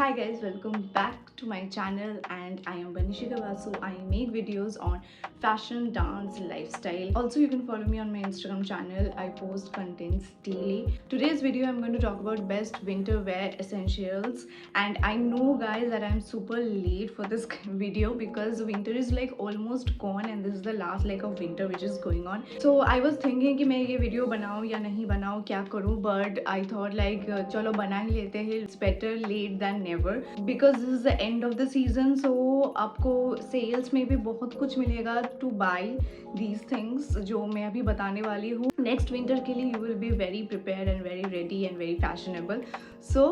Hi guys, welcome back to my channel and I am Banishika Vasu. I make videos on fashion, dance, lifestyle. Also you can follow me on my Instagram channel. I post contents daily. Today's video I'm going to talk about best winter wear essentials, and I know guys that I'm super late for this video because winter is like almost gone and this is the last leg of winter which is going on. So I was thinking कि मैं ये video बनाऊँ या नहीं बनाऊँ, क्या करूँ, but I thought like चलो बना ही लेते हैं. It's better late than never because this is the end of the season. So आपको sales में भी बहुत कुछ मिलेगा to buy these things जो मैं अभी बताने वाली हूँ. Next winter के लिए you will be very prepared and very ready and very fashionable. So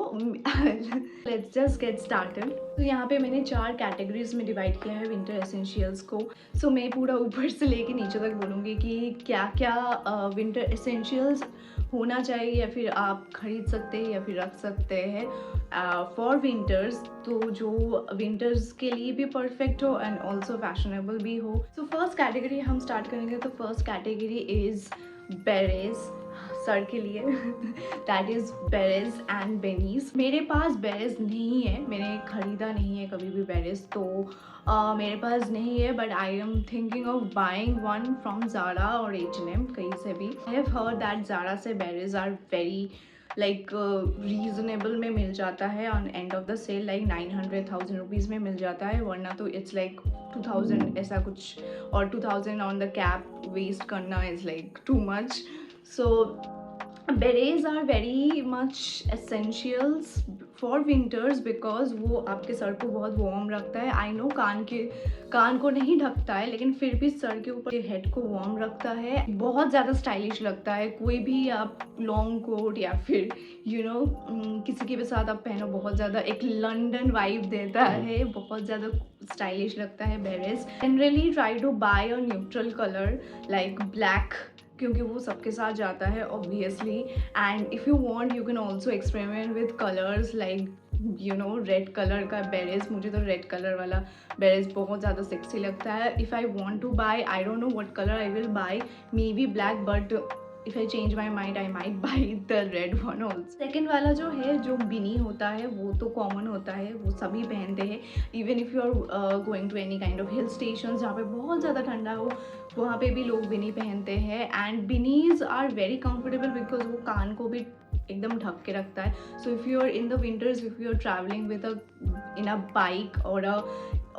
let's just get started. तो यहाँ पे मैंने 4 कैटेगरीज में डिवाइड किया है विंटर एसेंशियल्स को. सो मैं पूरा ऊपर से लेके नीचे तक बोलूँगी कि क्या क्या विंटर एसेंशियल्स होना चाहिए या फिर आप खरीद सकते हैं या फिर रख सकते हैं फॉर विंटर्स, तो जो विंटर्स के लिए भी परफेक्ट हो एंड ऑल्सो फैशनेबल भी हो. सो फर्स्ट कैटेगरी हम स्टार्ट करेंगे. तो first category is berries, sir के लिए. That is berries and बेनीज. मेरे पास बेरेज नहीं है, मैंने ख़रीदा नहीं है कभी भी बेरेज, तो मेरे पास नहीं है, but I am thinking of buying one from Zara और H&M, कहीं से भी. I have heard that Zara से berets are very like reasonable में मिल जाता है on end of the sale, like 900,000 rupees में मिल जाता है, वरना तो इट्स लाइक 2000 ऐसा कुछ, और 2000 ऑन द कैप वेस्ट करना is like too much. So berets are very much essentials for winters because वो आपके सर को बहुत वार्म रखता है. आई नो कान को नहीं ढकता है, लेकिन फिर भी सर के ऊपर हेड को वार्म रखता है. बहुत ज़्यादा स्टाइलिश लगता है. कोई भी आप लॉन्ग कोट या फिर किसी के भी साथ आप पहनो, बहुत ज़्यादा एक लंदन वाइब देता है, बहुत ज़्यादा स्टाइलिश लगता है berets. Generally try to buy a neutral colour like black, क्योंकि वो सबके साथ जाता है obviously. And if you want you can also experiment with colours like red colour का बेरेज. मुझे तो रेड कलर वाला बेरेज बहुत ज़्यादा सेक्सी लगता है. If I want to buy, I don't know what colour I will buy, maybe black, but if I change my mind I might buy the red one also. Second वाला जो है, जो बिनी होता है, वो तो कॉमन होता है, वो सभी पहनते हैं. Even if you are going to any kind of hill station जहाँ पे बहुत ज़्यादा ठंडा हो, वहाँ पे भी लोग बिनी पहनते हैं. And beanies are very comfortable because वो कान को भी एकदम ढक के रखता है. So if you are in the winters, if you are travelling with in a bike और अ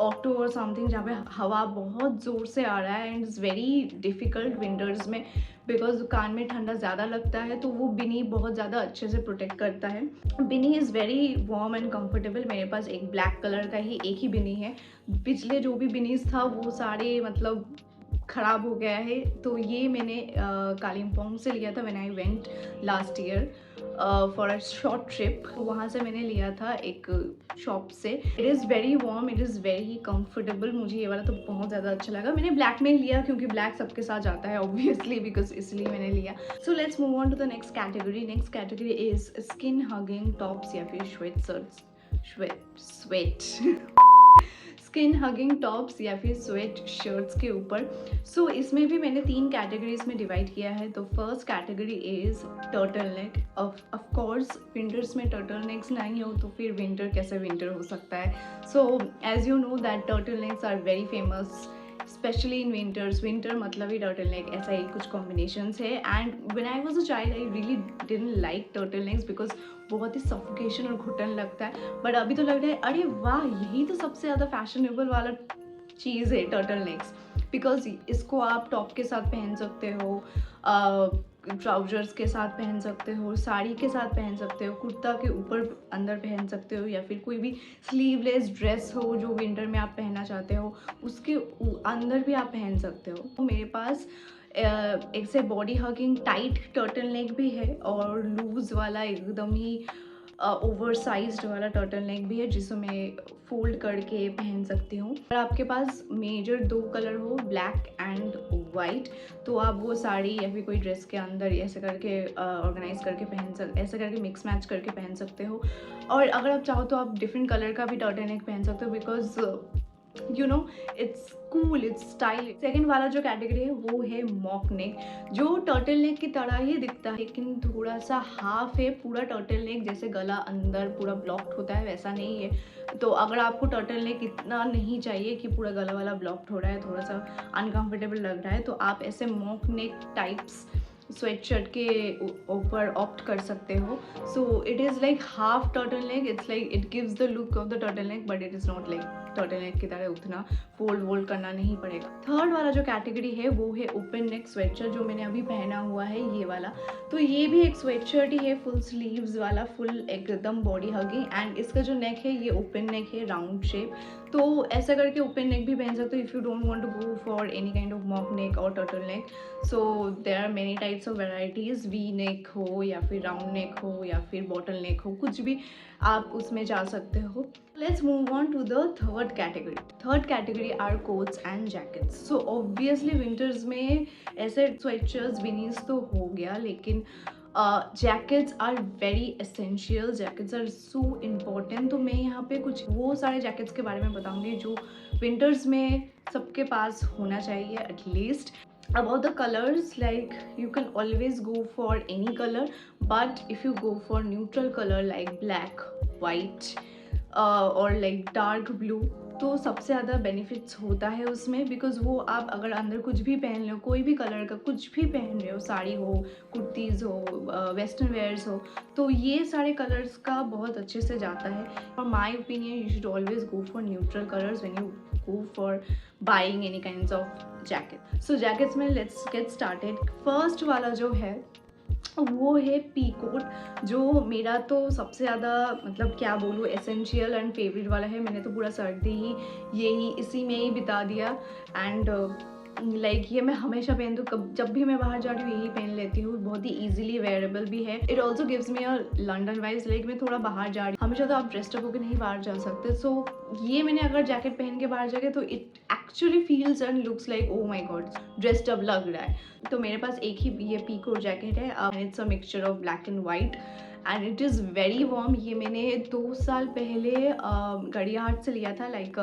ऑटो और समथिंग जहाँ पे हवा बहुत ज़ोर से आ रहा है and is very difficult winters में बिकॉज कान में ठंडा ज़्यादा लगता है, तो वो बिनी बहुत ज़्यादा अच्छे से प्रोटेक्ट करता है. बिनी is very warm and comfortable. मेरे पास एक ब्लैक कलर का ही एक ही बिनी है. पिछले जो भी बिनीज था वो सारे मतलब ख़राब हो गया है, तो ये मैंने कालिम्पोंग से लिया था when I went last year for a short trip. वहाँ से मैंने लिया था एक शॉप से. It is very warm, it is very comfortable. मुझे ये वाला तो बहुत ज़्यादा अच्छा लगा. मैंने ब्लैक में लिया क्योंकि ब्लैक सबके साथ जाता है ऑब्वियसली, बिकॉज इसलिए मैंने लिया. So let's move on to the next category. Next category is skin hugging tops या फिर स्वेट स्किन हगिंग टॉप्स या फिर स्वेट शर्ट्स के ऊपर. सो इसमें भी मैंने 3 कैटेगरीज में डिवाइड किया है. तो first category is turtle neck. Of course winters में टर्टल नेक्स नहीं हो तो फिर विंटर कैसे विंटर हो सकता है. So as you know that turtle necks are very famous specially in winters. Winter मतलब ही टर्टल नेक, ऐसा ही कुछ कॉम्बिनेशंस है. And when I was a child I really didn't like turtle necks because बहुत ही सफोकेशन और घुटन लगता है. बट अभी तो लग रहा है अरे वाह, यही तो सबसे ज़्यादा फैशनेबल वाला चीज़ है टर्टल नेक्स, बिकॉज इसको आप टॉप के साथ पहन सकते हो, ट्राउजर्स के साथ पहन सकते हो, साड़ी के साथ पहन सकते हो, कुर्ता के ऊपर अंदर पहन सकते हो, या फिर कोई भी स्लीवलेस ड्रेस हो जो विंटर में आप पहनना चाहते हो उसके अंदर भी आप पहन सकते हो. मेरे पास एक से body hugging tight turtle neck भी है और लूज वाला एकदम ही ओवरसाइज्ड वाला टर्टल नेक भी है जिसे मैं फोल्ड करके पहन सकती हूँ. अगर आपके पास मेजर 2 कलर हो, ब्लैक एंड वाइट, तो आप वो साड़ी या फिर कोई ड्रेस के अंदर ऐसे करके ऑर्गेनाइज करके ऐसे करके मिक्स मैच करके पहन सकते हो. और अगर आप चाहो तो आप डिफरेंट कलर का भी टर्टल नेक पहन सकते हो, because you know it's cool, it's style. Second वाला जो कैटेगरी है वो है मॉक नेक, जो टर्टल नेक की तरह ही दिखता है लेकिन थोड़ा सा हाफ है। पूरा टर्टल नेक जैसे गला अंदर पूरा ब्लॉक्ड होता है वैसा नहीं है। तो अगर आपको टर्टल नेक इतना नहीं चाहिए कि पूरा गला वाला ब्लॉक्ड हो रहा है, थोड़ा सा अनकंफर्टेबल लग रहा है, तो आप ऐसे मॉक नेक टाइप्स स्वेटशर्ट के ऊपर ऑप्ट कर सकते हो। So it is like half turtle neck, it's like it gives the look of the turtle neck, but it is not like turtle neck की तरह उतना फोल्ड वोल्ड करना नहीं पड़ेगा। थर्ड वाला जो कैटेगरी है वो है ओपन नेक स्वेटशर्ट, जो मैंने अभी पहना हुआ है ये वाला। तो ये भी एक स्वेटशर्ट ही है, फुल स्लीव्स वाला, फुल एकदम बॉडी हगिंग, एंड इसका जो नेक है ये ओपन नेक है, राउंड शेप। तो ऐसा करके ओपन नेक भी पहन सकते हो if you don't want to go for any kind of mock neck और turtle neck. So there are many types of varieties, V neck हो या फिर राउंड नेक हो या फिर बॉटल नेक हो, कुछ भी आप उसमें जा सकते हो। Let's move on to the third category. Third category are coats and jackets. So obviously winters में ऐसे स्वेटशर्ट्स विनीस तो हो गया, लेकिन jackets are very essential, jackets are so important. तो मैं यहाँ पे कुछ वो सारे जैकेट्स के बारे में बताऊँगी जो विंटर्स में सबके पास होना चाहिए at least. About the colors, like you can always go for any color, but if you go for neutral color like black, white, or like dark blue, तो सबसे ज़्यादा बेनिफिट्स होता है उसमें, बिकॉज वो आप अगर अंदर कुछ भी पहन लो, कोई भी कलर का कुछ भी पहन रहे हो, साड़ी हो, कुर्तीज़ हो, वेस्टर्न वेयर्स हो, तो ये सारे कलर्स का बहुत अच्छे से जाता है। For my opinion you should always go for neutral colours when you go for buying any kinds of jacket. So jackets में let's get started. First वाला जो है वो है पी कोट, जो मेरा तो सबसे ज़्यादा मतलब क्या बोलूँ एसेंशियल एंड फेवरेट वाला है। मैंने तो पूरा सर्दी ही यही इसी में ही बिता दिया, एंड लाइक ये मैं हमेशा पहनती हूँ, कब जब भी मैं बाहर जा रही हूँ यही पहन लेती हूँ। बहुत ही ईजिली वेयरेबल भी है। It also gives me a London wise, like मैं थोड़ा बाहर जा रही हूँ, हमेशा तो आप ड्रेस्ड अप होकर नहीं बाहर जा सकते। सो ये मैंने अगर जैकेट पहन के बाहर जाके तो it actually feels and looks like oh my God dressed up लग रहा है। तो मेरे पास एक ही ये पी कोट जैकेट है, it's a mixture of black and white and it is very warm. ये मैंने 2 साल पहले गड़ियाहाट से लिया था, लाइक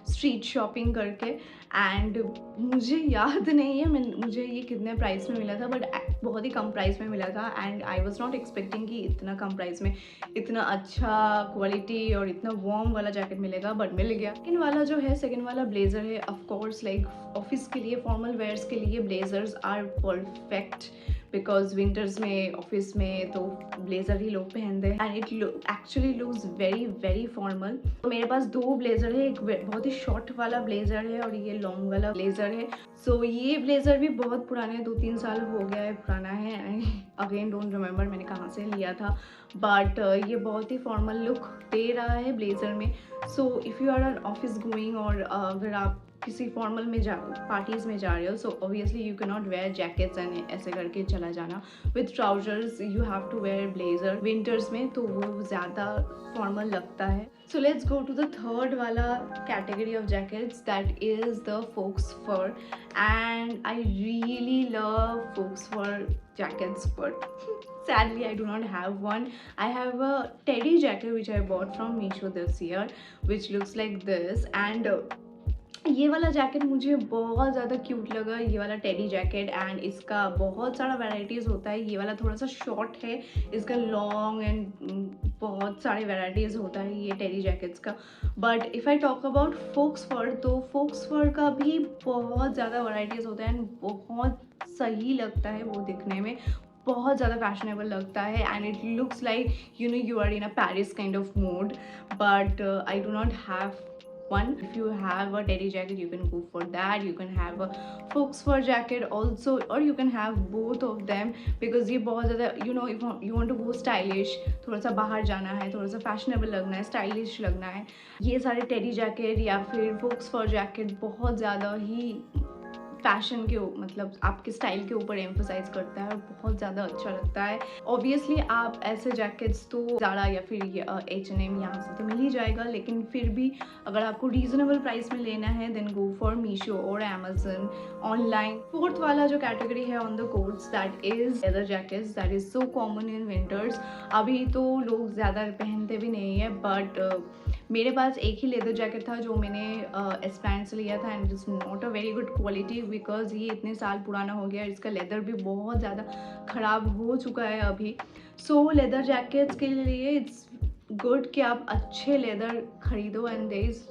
स्ट्रीट शॉपिंग करके, एंड मुझे याद नहीं है मुझे ये कितने प्राइस में मिला था, बट बहुत ही कम प्राइस में मिला था, and I was not expecting कि इतना कम प्राइस में इतना अच्छा क्वालिटी और इतना वार्म वाला जैकेट मिलेगा, बट मिल गया। सेकेंड वाला जो है, सेकेंड वाला ब्लेज़र है। ऑफकोर्स लाइक ऑफिस के लिए, फॉर्मल वेयर्स के लिए blazers are perfect, because winters में ऑफिस में तो ब्लेज़र ही लोग पहनते हैं, and it actually looks very very formal. तो मेरे पास 2 ब्लेज़र है, एक बहुत ही शॉर्ट वाला ब्लेज़र है और ये लॉन्ग वाला ब्लेज़र है। सो ये ब्लेज़र भी बहुत पुराना है, 2-3 साल हो गया है पुराना है। आई अगेन डोंट रिमेंबर मैंने कहाँ से लिया था, बट ये बहुत ही फॉर्मल लुक दे रहा है ब्लेज़र में। So if you are an office going, और अगर आप किसी फॉर्मल में पार्टीज़ में जा रहे हो, so obviously you can not wear jackets and ऐसे करके चला जाना। With trousers you have to wear blazer winters में, तो वो ज़्यादा फॉर्मल लगता है। So let's go to the third वाला category of jackets, that is the faux fur, and I really love faux fur jackets, but sadly I do not have one. I have a teddy jacket which I bought from Meesho this year, which looks like this, and ये वाला jacket मुझे बहुत ज़्यादा cute लगा, ये वाला teddy jacket, and इसका बहुत सारा वैराइटीज़ होता है। ये वाला थोड़ा सा शॉर्ट है, इसका लॉन्ग एंड बहुत सारे वैराइटीज़ होता है ये टेडी जैकेट्स का। But if I talk about faux fur, तो फोक्स फर का भी बहुत ज़्यादा वैराइटीज़ होता है एंड बहुत सही लगता है वो दिखने में, बहुत ज़्यादा फैशनेबल लगता है, and it looks like you are in a Paris kind of mode, but I do not have one. If you have a teddy jacket you can go for that. You can have a fox fur jacket also, or you can have both of them, because ये बहुत ज़्यादा if you want to go stylish, थोड़ा सा बाहर जाना है, थोड़ा सा फैशनेबल लगना है, स्टाइलिश लगना है, ये सारे टेडी जैकेट या फिर फोक्स फर जैकेट बहुत ज़्यादा ही फैशन के मतलब आपके स्टाइल के ऊपर एम्फोसाइज करता है और बहुत ज़्यादा अच्छा लगता है। ऑब्वियसली आप ऐसे जैकेट्स तो ज़्यादा या फिर H&M यहाँ से तो मिल ही जाएगा, लेकिन फिर भी अगर आपको रीजनेबल प्राइस में लेना है देन गो फॉर मीशो और अमेजन ऑनलाइन। फोर्थ वाला जो कैटेगरी है on the quotes, that is leather jackets, that is so common in winters. अभी तो लोग ज़्यादा पहनते भी नहीं है, बट मेरे पास एक ही लेदर जैकेट था जो मैंने एस्पैंड से लिया था, and it's not a very good quality because ये इतने साल पुराना हो गया, इसका लेदर भी बहुत ज़्यादा ख़राब हो चुका है अभी। सो लेदर जैकेट्स के लिए इट्स गुड कि आप अच्छे लेदर खरीदो, and there is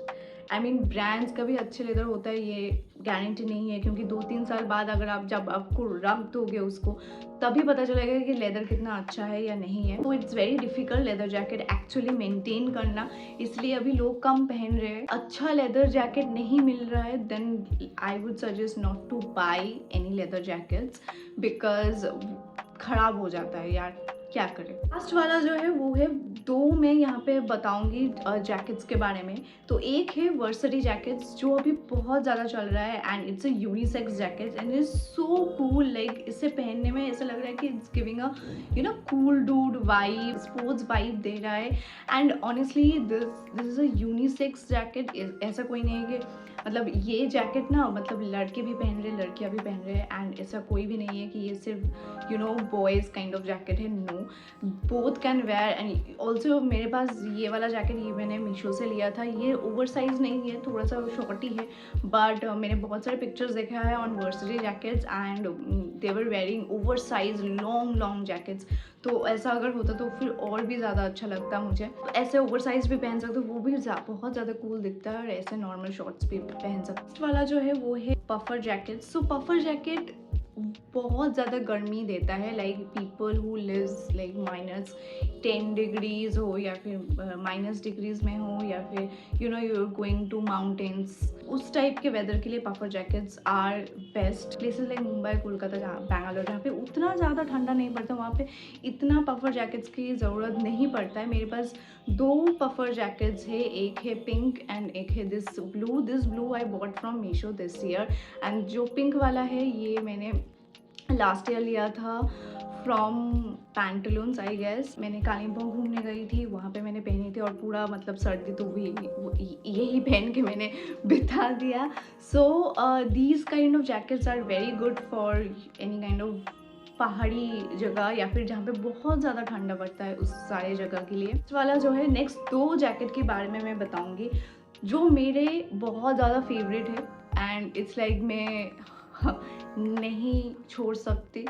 I mean brands का भी अच्छे लेदर होता है, ये गारंटी नहीं है, क्योंकि 2-3 साल बाद अगर आप जब आपको रख दोगे उसको, तभी पता चलेगा कि लेदर कितना अच्छा है या नहीं है। तो it's very difficult leather jacket actually maintain करना, इसलिए अभी लोग कम पहन रहे हैं। अच्छा लेदर जैकेट नहीं मिल रहा है, then I would suggest not to buy any leather jackets because ख़राब हो जाता है यार, क्या करें। लास्ट वाला जो है वो है, दो मैं यहाँ पे बताऊंगी जैकेट्स के बारे में। तो एक है वर्सिटी जैकेट्स जो अभी बहुत ज़्यादा चल रहा है, and it's a unisex jacket and it's so cool. Like इसे पहनने में ऐसा लग रहा है कि it's giving a cool dude vibe, sports vibe दे रहा है। And honestly this is a unisex jacket. ऐसा कोई नहीं है कि मतलब ये जैकेट ना मतलब लड़के भी पहन रहे लड़कियाँ भी पहन रहे हैं, एंड ऐसा कोई भी नहीं है कि ये सिर्फ बॉयज़ काइंड ऑफ जैकेट है। No, both can wear. And also मेरे पास ये वाला जैकेट ये मैंने मीशो से लिया था। ये ओवर साइज नहीं है, थोड़ा सा शॉर्ट ही है, बट मैंने बहुत सारे पिक्चर्स देखा है on varsity jackets and they were wearing over size long jackets. तो ऐसा अगर होता तो फिर और भी ज़्यादा अच्छा लगता मुझे। तो ऐसे ओवर साइज भी पहन सकते हो, वो भी बहुत ज़्यादा कूल दिखता है, और ऐसे नॉर्मल शॉर्ट्स भी पहन सकते। नेक्स्ट वाला जो है वो है puffer jacket. So puffer jacket बहुत ज़्यादा गर्मी देता है, like people who lives like -10 degrees हो, या फिर माइनस डिग्रीज में हो, या फिर you are going to mountains, उस टाइप के वेदर के लिए puffer jackets are best. Places like Mumbai, Kolkata, Bangalore, जहाँ पे उतना ज़्यादा ठंडा नहीं पड़ता, वहाँ पे इतना पफर जैकेट्स की ज़रूरत नहीं पड़ता है। मेरे पास 2 पफर जैकेट्स है, एक है पिंक एंड एक है this blue I bought from Meesho this year. And जो पिंक वाला है ये मैंने लास्ट ईयर लिया था फ्रॉम पैंटलून्स आई गेस। मैंने कालिम्पोंग घूमने गई थी, वहाँ पे मैंने पहनी थी, और पूरा मतलब सर्दी तो भी यही पहन के मैंने बिता दिया। So these kind of jackets are very good for any kind of पहाड़ी जगह, या फिर जहाँ पे बहुत ज़्यादा ठंडा पड़ता है, उस सारे जगह के लिए। इस वाला जो है नेक्स्ट 2 जैकेट के बारे में मैं बताऊँगी जो मेरे बहुत ज़्यादा फेवरेट है, एंड इट्स लाइक मैं नहीं छोड़ सकती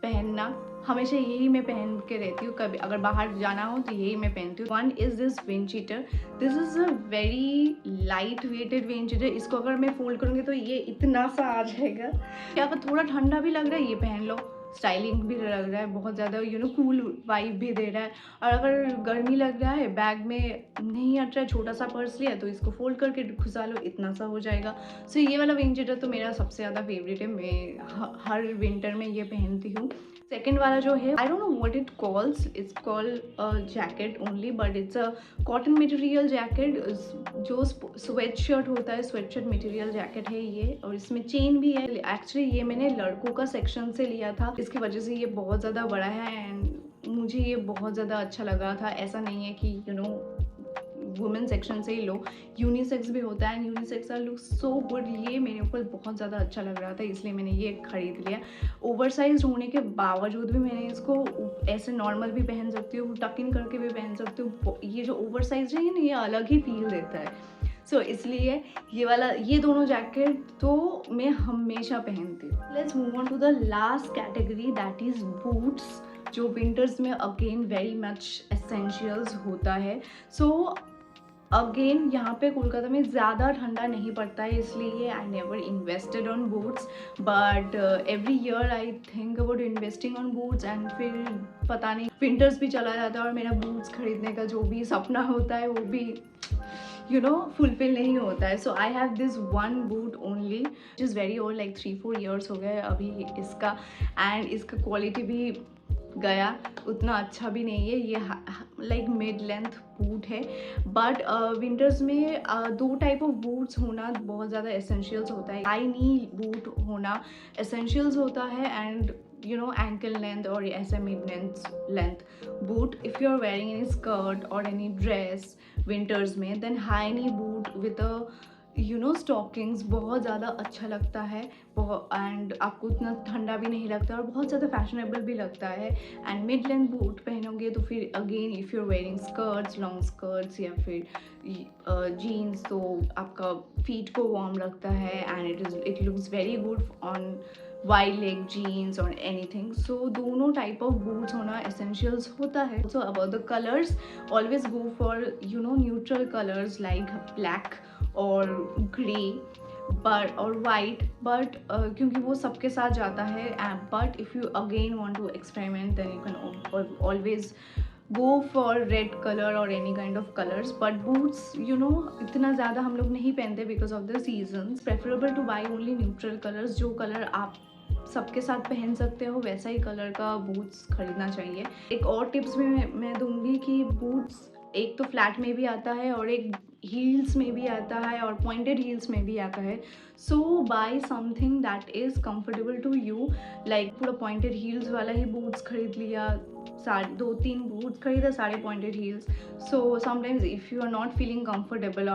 पहनना, हमेशा यही मैं पहन के रहती हूँ। कभी अगर बाहर जाना हो तो यही मैं पहनती हूँ। One is this wind cheater. This is a very light weighted wind cheater. इसको अगर मैं फोल्ड करूँगी तो ये इतना सा आ जाएगा। या अगर थोड़ा ठंडा भी लग रहा है ये पहन लो, स्टाइलिंग भी लग रहा है, बहुत ज़्यादा कूल वाइब भी दे रहा है। और अगर गर्मी लग रहा है, बैग में नहीं हट रहा है, छोटा सा पर्स लिया तो इसको फोल्ड करके घुसा लो, इतना सा हो जाएगा। सो ये वाला विंड चीटर तो मेरा सबसे ज़्यादा फेवरेट है, मैं हर विंटर में ये पहनती हूँ। सेकेंड वाला जो है, आई don't know what it calls, it's called a jacket only, but it's a cotton material jacket. जो स्वेट शर्ट होता है, स्वेट शर्ट मटेरियल जैकेट है ये, और इसमें चेन भी है। एक्चुअली ये मैंने लड़कों का सेक्शन से लिया था, इसकी वजह से ये बहुत ज़्यादा बड़ा है, एंड मुझे ये बहुत ज़्यादा अच्छा लगा था। ऐसा नहीं है कि वुमेन सेक्शन से ही लो, यूनिसेक्स भी होता है, and unisex are look so good. ये मेरे ऊपर बहुत ज़्यादा अच्छा लग रहा था, इसलिए मैंने ये खरीद लिया। ओवर साइज होने के बावजूद भी मैंने इसको ऐसे नॉर्मल भी पहन सकती हूँ, टक इन करके भी पहन सकती हूँ। ये जो ओवर साइज है ना, ये अलग ही फील देता है। सो इसलिए ये दोनों जैकेट तो मैं हमेशा पहनती हूँ। Let's move on to the last category, that is boots, जो विंटर्स में अगेन वेरी मच एसेंशियल्स होता है। सो अगेन यहाँ पे कोलकाता में ज़्यादा ठंडा नहीं पड़ता है, इसलिए I never invested on boots, but every year I think about investing on boots, and फिर पता नहीं विंटर्स भी चला जाता है और मेरा बूट्स खरीदने का जो भी सपना होता है वो भी फुलफिल नहीं होता है। So I have this one boot only which is very old, like 3-4 years हो गए अभी इसका, एंड इसका क्वालिटी भी गया, उतना अच्छा भी नहीं है। ये लाइक मिड लेंथ बूट है, बट विंटर्स में 2 टाइप ऑफ बूट्स होना बहुत ज़्यादा एसेंशियल्स होता है। हाई नी बूट होना एसेंशियल्स होता है, एंड ankle length or ऐसे mid length boot. If you are wearing any skirt or any dress winters में, then high knee boot with a stockings बहुत ज़्यादा अच्छा लगता है, एंड आपको उतना ठंडा भी नहीं लगता और बहुत ज़्यादा फैशनेबल भी लगता है। एंड मिड लेंथ बूट पहनोगे तो फिर again if you are wearing skirts, long skirts या फिर जीन्स, तो आपका फीट को वार्म लगता है and it looks very good on wide leg jeans और एनीथिंग। सो दोनों टाइप ऑफ बूट्स होना एसेंशियल्स होता है। So about the colours, always go for neutral colours like black और ग्रे बट और वाइट, बट क्योंकि वो सबके साथ जाता है। But if you again want to experiment then you can always go for red colour और any kind of colours. But boots इतना ज़्यादा हम लोग नहीं पहनते because of the seasons. Preferable two by only neutral colours, जो colour आप सबके साथ पहन सकते हो वैसा ही कलर का बूट्स खरीदना चाहिए। एक और टिप्स भी मैं दूंगी कि बूट्स एक तो फ्लैट में भी आता है और एक हील्स में भी आता है और पॉइंटेड हील्स में भी आता है। So buy something that is comfortable to you, like पूरा पॉइंटेड हील्स वाला ही बूट्स खरीद लिया, 2-3 बूट्स खरीदा, सारे pointed heels. So sometimes if you are not feeling comfortable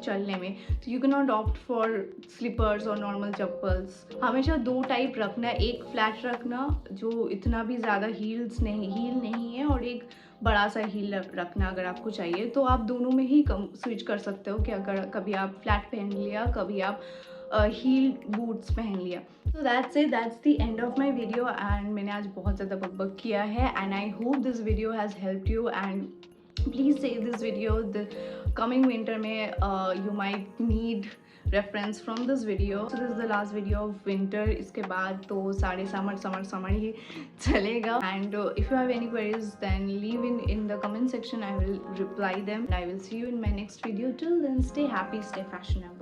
चलने में, तो you can not opt for slippers और नॉर्मल चप्पल्स। हमेशा दो टाइप रखना, एक फ्लैट रखना जो इतना भी ज़्यादा हील नहीं है, और एक बड़ा सा हील रखना अगर आपको चाहिए। तो आप दोनों में ही स्विच कर सकते हो कि अगर कभी आप फ्लैट पहन लिया, कभी आप हील बूट्स पहन लिया। तो that's the end of my video. And मैंने आज बहुत ज़्यादा बकबक किया है and I hope this video has helped you. And please save this video, the coming winter में you might need reference from this video. So this is the last video of winter. इसके बाद तो सारे summer ही चलेगा. And if you have any queries then leave in the comment section. I will reply them and I will see you in my next video. Till then, stay happy, stay fashionable.